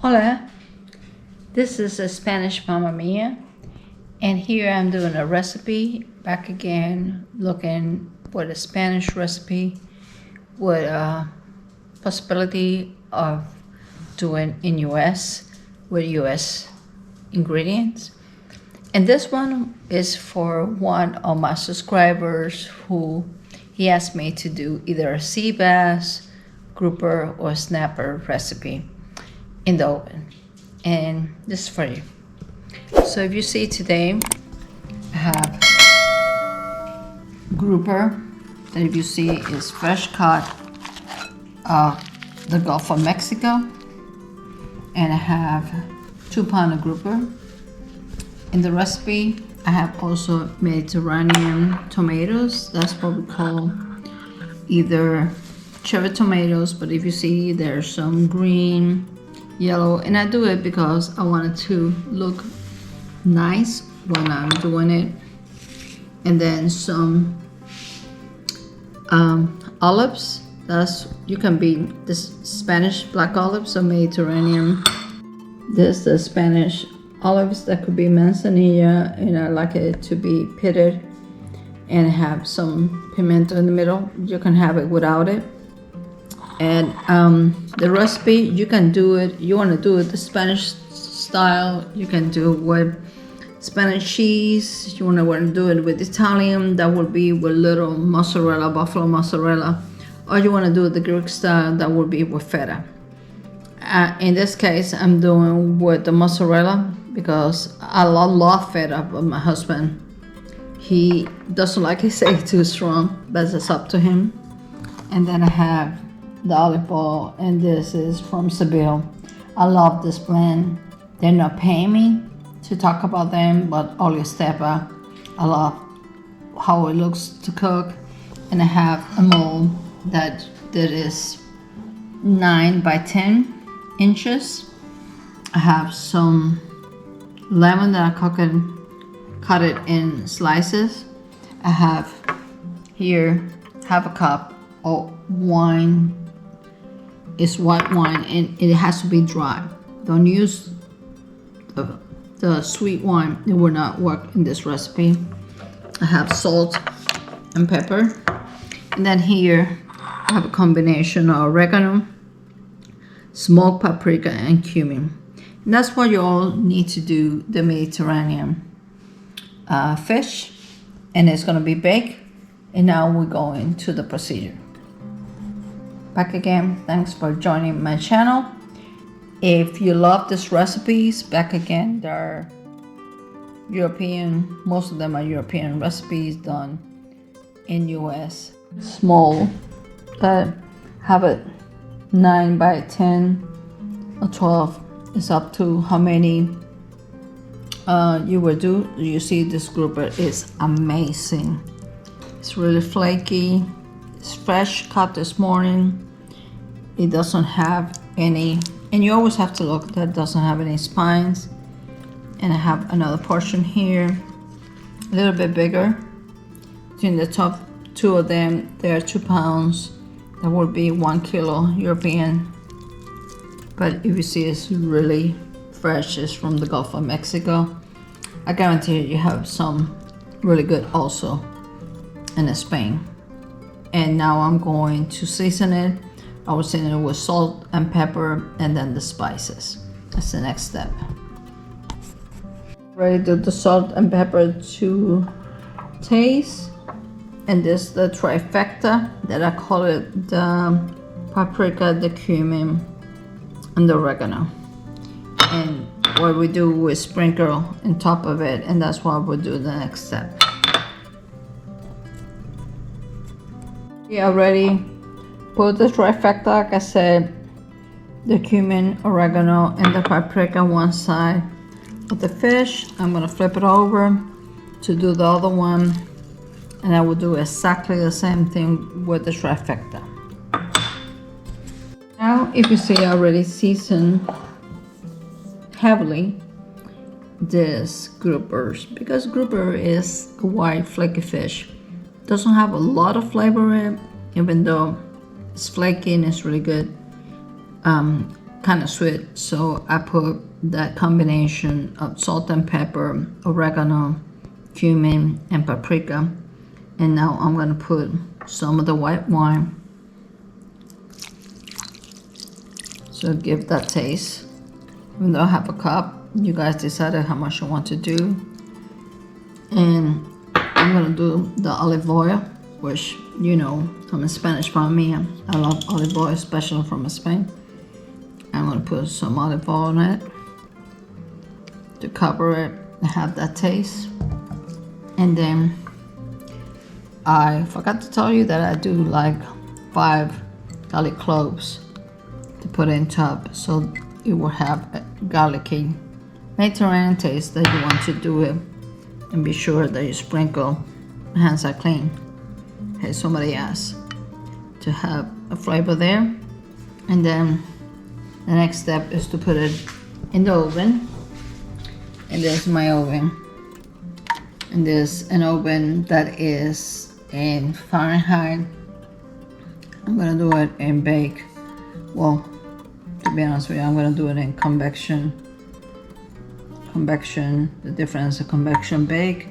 Hola, this is a Spanish Mamma Mia, and here I'm doing a recipe, back again, looking for a Spanish recipe with a possibility of doing in US with US ingredients. And this one is for one of my subscribers who he asked me to do either a sea bass, grouper, or snapper recipe in the oven, and this is for you. So if you see today, I have grouper that if you see is fresh caught of the Gulf of Mexico, and I have 2 pounds of grouper. In the recipe, I have also Mediterranean tomatoes. That's what we call either cherry tomatoes, but if you see there's some green, yellow, and I do it because I want it to look nice when I'm doing it. And then some olives. That's, you can be this Spanish black olives or Mediterranean. This the Spanish olives that could be manzanilla, and I like it to be pitted and have some pimiento in the middle. You can have it without it. And the recipe, you can do it, you want to do it the Spanish style, you can do it with Spanish cheese, you want to do it with Italian, that would be with little mozzarella, buffalo mozzarella, or you want to do it the Greek style, that would be with feta. In this case, I'm doing with the mozzarella because I love feta, but my husband, he doesn't like it say too strong, but it's up to him. And then I have the olive oil, and this is from Seville. I love this blend. They're not paying me to talk about them, but Olio Steppa, I love how it looks to cook. And I have a mold that is 9 by 10 inches. I have some lemon that I cut it in slices. I have here half a cup of wine. It's white wine, and it has to be dry. Don't use the sweet wine. It will not work in this recipe. I have salt and pepper, and then here I have a combination of oregano, smoked paprika, and cumin. And that's what you all need to do the Mediterranean fish, and it's going to be baked. And now we go into the procedure. Back again, thanks for joining my channel. If you love these recipes, back again, they're European, most of them are European recipes done in US. Small, that have it 9 by 10 or 12. It's up to how many you will do. You see this grouper is amazing. It's really flaky. It's fresh cut this morning. It doesn't have any, and you always have to look that it doesn't have any spines. And I have another portion here, a little bit bigger. Between the top 2 of them, they are 2 pounds. That would be 1 kilo European. But if you see, it's really fresh. It's from the Gulf of Mexico. I guarantee you have some really good also in Spain. And now I'm going to season it. I will season it with salt and pepper, and then the spices. That's the next step. Ready to do the salt and pepper to taste. And this is the trifecta that I call it: the paprika, the cumin, and the oregano. And what we do, we sprinkle on top of it, and that's what we'll do the next step. I already put the trifecta, like I said, the cumin, oregano, and the paprika on one side of the fish. I'm gonna flip it over to do the other one, and I will do exactly the same thing with the trifecta. Now, if you see, I already seasoned heavily this groupers, because grouper is a white flaky fish. Doesn't have a lot of flavor in it, even though it's flaky and it's really good. kind of sweet, so I put that combination of salt and pepper, oregano, cumin, and paprika. And now I'm gonna put some of the white wine, so give that taste. Even though I have a cup, you guys decided how much you want to do. And I'm gonna do the olive oil, which, you know, I'm a Spanish family. I love olive oil, especially from Spain. I'm gonna put some olive oil on it to cover it and have that taste. And then I forgot to tell you that I do like 5 garlic cloves to put in top, so it will have a garlicky Mediterranean taste that you want to do it. And be sure that you sprinkle, my hands are clean, hey, somebody asked, to have a flavor there. And then the next step is to put it in the oven. And there's my oven. And there's an oven that is in Fahrenheit. I'm gonna do it in bake. Well, to be honest with you, I'm gonna do it in convection. The difference of convection bake,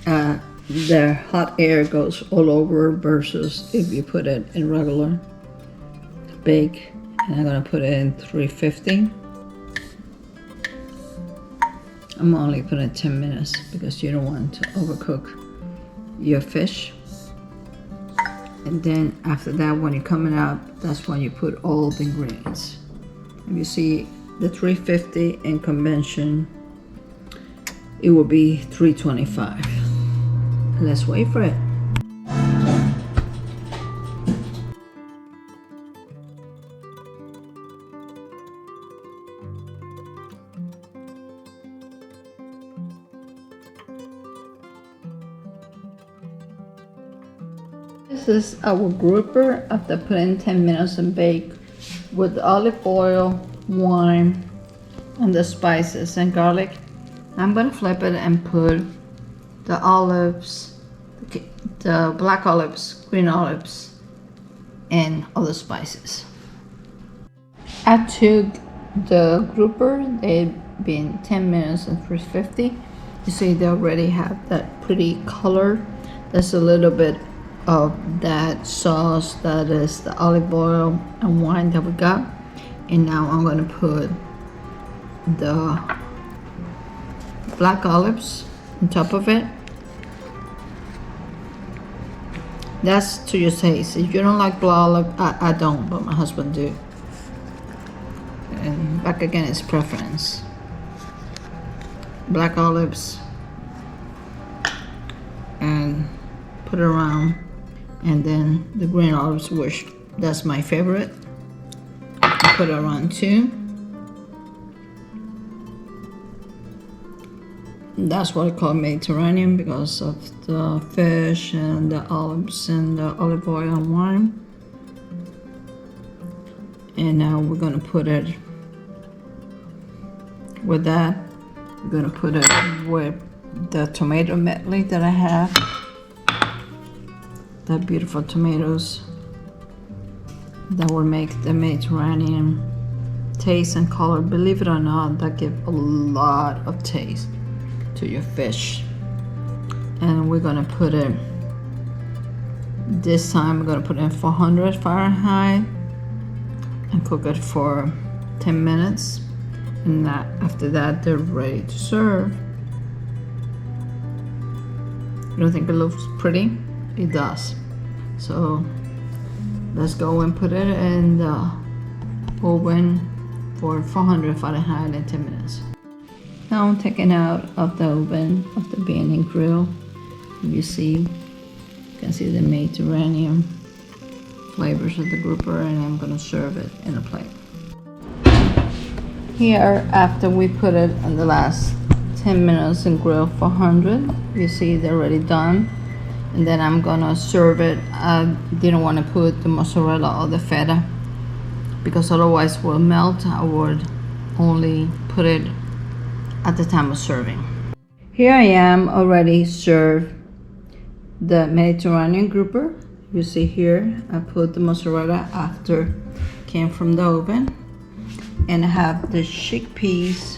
the hot air goes all over versus if you put it in regular bake. And I'm gonna put it in 350. I'm only putting 10 minutes because you don't want to overcook your fish. And then after that, when you're coming up, that's when you put all the ingredients. If you see the 350 in convention, it will be 325. Let's wait for it. This is our grouper after putting 10 minutes in bake with olive oil, wine, and the spices and garlic. I'm gonna flip it and put the olives, the black olives, green olives, and other spices. I took the grouper, they've been 10 minutes and 350. You see they already have that pretty color. There's a little bit of that sauce that is the olive oil and wine that we got. And now I'm gonna put the black olives on top of it. That's to your taste. If you don't like black olive, I don't, but my husband do. And back again, it's preference. Black olives, and put it around, and then the green olives, which that's my favorite. I put it around too. That's what I call Mediterranean because of the fish and the olives and the olive oil and wine. And now we're gonna put it with that. We're gonna put it with the tomato medley that I have. The beautiful tomatoes that will make the Mediterranean taste and color. Believe it or not, that give a lot of taste to your fish. And we're gonna put it, this time we're gonna put it in 400 Fahrenheit and cook it for 10 minutes. And after that, they're ready to serve. You don't think it looks pretty? It does. So let's go and put it in the oven for 400 Fahrenheit in 10 minutes. Now I'm taking out of the oven of the Buen grill. You can see the Mediterranean flavors of the grouper, and I'm gonna serve it in a plate. Here, after we put it in the last 10 minutes in grill 400, you see they're already done. And then I'm gonna serve it. I didn't want to put the mozzarella or the feta because otherwise it will melt. I would only put it at the time of serving. Here I am already served the Mediterranean grouper. You see here I put the mozzarella after it came from the oven, and I have the chickpeas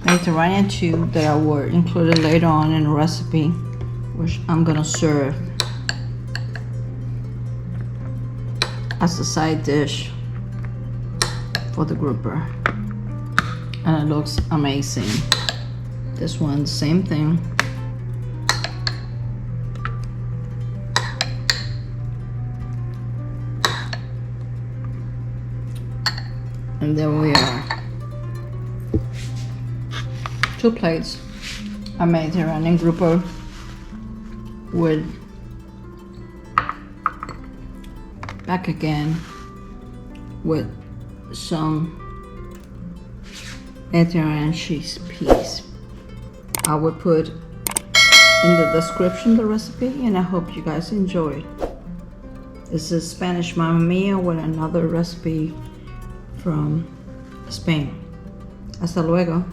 Mediterranean too that were included later on in the recipe, which I'm gonna serve as a side dish for the grouper, and it looks amazing. This one, same thing. And there we are. 2 plates. A Mediterranean grouper with, back again, with some Mediterranean cheese peas. I will put in the description the recipe, and I hope you guys enjoy it. This is Spanish Mamma Mia with another recipe from Spain. Hasta luego.